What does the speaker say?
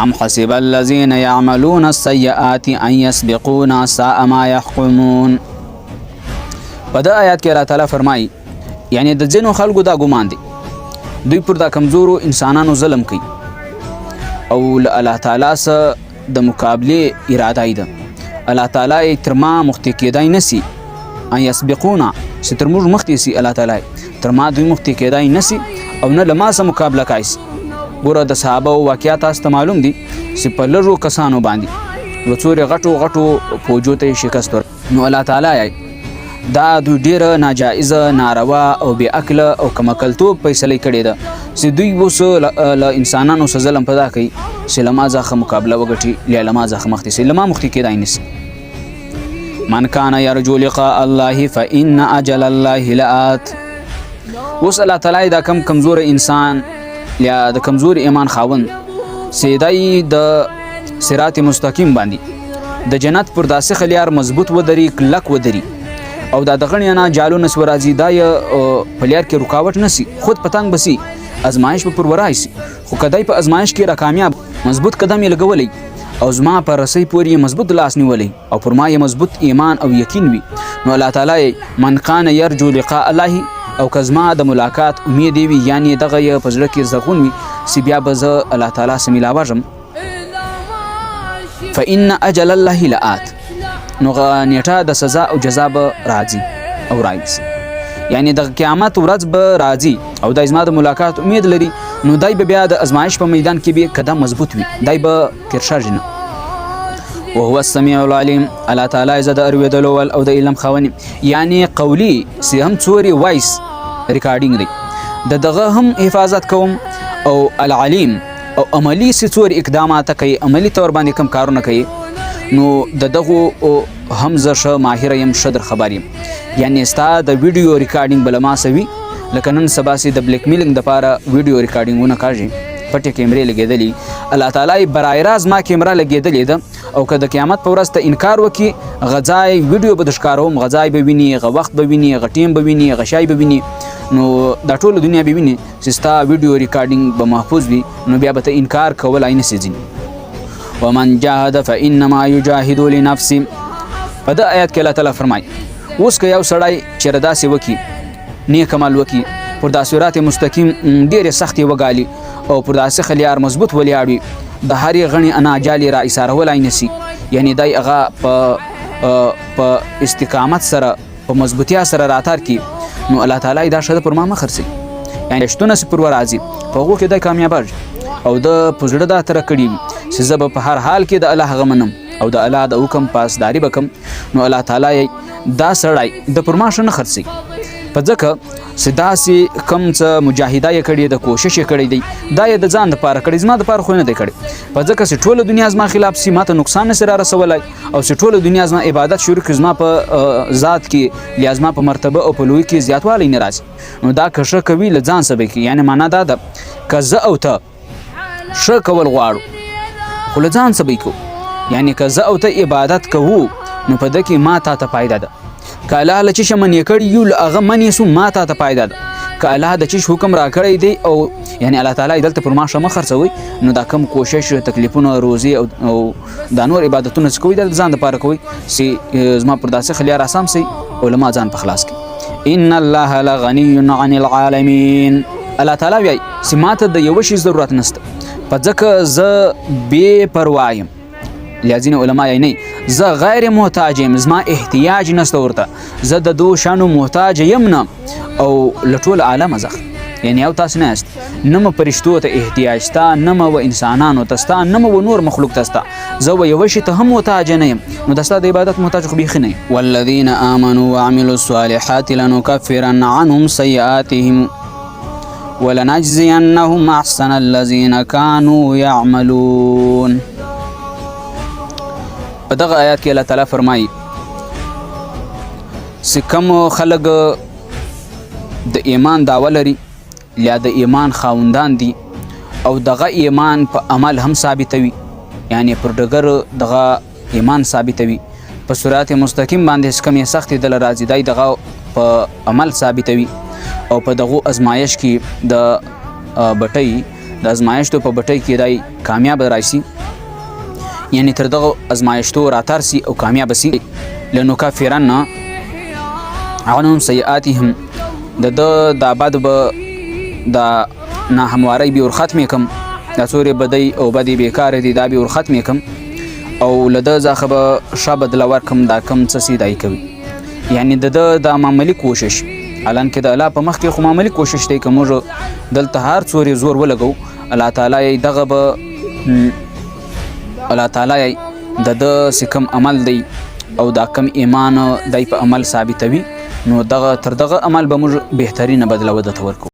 ام حسب الذين يعملون السيئات ان يسبقونا ساء ما يحكمون. په دا آیات کې الله تعالی فرمایي یعنی د ځینو خلکو دا ګمان دی دوی پر دا کمزورو انسانانو ظلم کوي او الله تعالی سره د مقابله اراده ای ده. الله تعالی تر ما مخکې کېدای نسی ان یسبقونا چې تر موږ مخکې سي الله تعالی تر ما دوی مخکې کېدای نسی او نه له ما سره مقابله کوي. ګوره د صحابه واقعیات تاسو ته معلوم دي چې په لږو کسانو باندې یو څورې غټو فوجو ته شکست ورکړ نو الله تعالی دا دوی ډیره ناجایزه ناروا او بې عقله او کمعقلتوب فیصله کړې ده چې دوی اوس له انسانانو سره ظلم پیدا کوي چې له ما څخه مقابله وګټي له ما څخه مخکې سي له ما مخکې کېدای نسي. من کان یرجو لقاء الله فإن اجل الله لآت. اوس الله تعالی دا کمزور انسان یا د کمزور ایمان خاوند سیدای د صراط مستقیم باندې د جنت پر داسې خلیار مضبوط ودري کلک ودري او دا د غنی نه جالو نسو راځي دا په لار کې رکاوټ نسی خود پتنګ بسی ازمایش په پرورای سي خو کدی په ازمایش کې را کامیاب مضبوط قدم یې لګولې او زما پر رسۍ پورې مضبوط لاس نیولې او پر ما یې مضبوط ایمان او یقین وي نو الله تعالی من کان یرجو لقاء الله او کزما د ملاقات امید وي یعنی دغه یې په زړه کې زغون وي سی بیا به زه الله تعالی سره ملاوږم فإن اجل الله لآت نو نیټه د سزا او جزا به راځي او راځي یعنی د قیامت ورځ به راځي او د زما د ملاقات امید لري نو دای به بیا د ازمایش په میدان کې به قدم مضبوط وي دای به ترشاژ نه وهو السميع العليم. الله تعالی زده ارویدلو او د علم خاوني یعنی قولی سی هم څوري وایس ریکارډینګ دی دغه هم حفاظت کوم او العلیم او عملی سی څوري اقدامات کوي عملی تور باندې کم کارونه کوي نو دغه هم زه ماهر یم شدر خبریم یعنی ستا د ویډیو ریکارډینګ بل ما سوي لکه نن سبا سي د بلیک میلینګ د لپاره ویډیو ریکارډینګونه کوي پټه کیمرې لګېدلې الله تعالی برای راز ما کیمرا لګېدلې ده او که د قیامت په ورځ ته انکار وکي غځای ویډیو به د ښکاروم غځای به ویني غ وخت به ویني غ ټیم به ویني غشای به ویني نو دا ټول دنیا به ویني چې ستا ویډیو ریکارډینګ به محفوظ وي نو بیا به ته انکار کولای نه سي. ومن جاهد فإنما يجاهد لنفسه. په دا آیات کې الله تعالی فرمایي اوس که یو سړی چېرې داسې وکي نیک عمل وکي پر دا صراط مستقیم ډېرې سختې وګالي او پر داسې خلیار مضبوط ولیاړ وي د هرې غني انا جالي را ایسارولای نسی یعنی دای هغه په استقامت سره په مضبوطیا سره راتار کی نو الله تعالی دا شته پر ما مخرسي یعنی شتونه پر راځي په هغه کې د کامیاب او د پزړه دا تر کړي چې زب په هر حال کې د الله غمنم او د الله د حکم پاسداري وکم نو الله تعالی دا سړی د پرماشه نه خرسي په ځکه سداسي کم څه مجاهدای کړي د کوشش کړي دی دا د ځان لپاره کړي زما لپاره خو نه دی کړي په ځکه چې ټول دنیا زما خلاف سي ماته نقصان سره رسولای او چې ټول دنیا زما عبادت شروع کړي زما په ذات کې یا زما په مرتبه او په لوی کې زیاتوالی نه راځي نو دا کښه کوي ل ځان سبې کې یعنی معنا دا ده کزه او ته ش کول غواړو خو ل ځان سبې کو یعنی کزه او ته عبادت کوو نو په دکې ما ته فائدہ ده کاله ل چې من یکړ یو هغه من یسو ما ته فائدہ ده کاله د چې حکم را کړی دی او یعنی الله تعالی دلته پر ما شمه خرڅوي نو دا کم کوشش تکلیفونه روزي او د نور عبادتونه کوي د ځان لپاره کوي سي زما پر داسې خلیار اسام سي علما ځان په خلاص کې ان الله لغنی عن العالمین. الله تعالی وایي سماته د یو شی ضرورت نشته په ځکه ز بے پروايم لازم علماء یعنی ز غیر محتاج یم زما احتیاج نشته ورته ز د دو شانو محتاج یم نه او لټول عالم زخ یعنی او تاسو نه است نم پرشتو ته احتیاج تا نم و انسانانو تستا نم و نور مخلوق تستا زو یو شی ته هم محتاج نه یم نو تستا د عبادت محتاج خو بيخ نه. والذین آمنوا وعملوا الصالحات لنكفرن عنهم سیئاتهم ولنجزينهم احسن الذين كانوا يعملون. په دغه آیات کې الله تعالی فرمایي چې کوم خلک د ایمان دعوه لري یا د ایمان خاوندان دي او دغه ایمان په عمل هم ثابتوي یعنی پر ډګر دغه ایمان ثابتوي په صراط مستقیم باندې کومې سختې دل راځي دای دغه په عمل ثابتوي او په دغه ازمایش کې د بټي د ازمایښتو په بټۍ کې دای کامیاب راشي، یعنی تر دغه ازمایښتو راتار سي او کامیاب سي. لنکفرن عنهم سیئاتهم د بعد به د ناهموارۍ به ور ختمې کم، دا څورې بدۍ او بدې بیکاره دي دا به ور ختمې کم او له ده څخه به ښه بدله ورکړم دا کم څه چې دی کوي. یعنی د ده دا معمولي کوشش حالانکې د الله په مخ کې خو معمولي کوشش دی، که موږ دلته هر څورې زور ولګو الله تعالی دغه به الله تعالی د ده چې کوم عمل دی او دا کم ایمان دی په عمل ثابتوي، نو دغه تر دغه عمل به موږ بهترینه بدله ودته ورکو.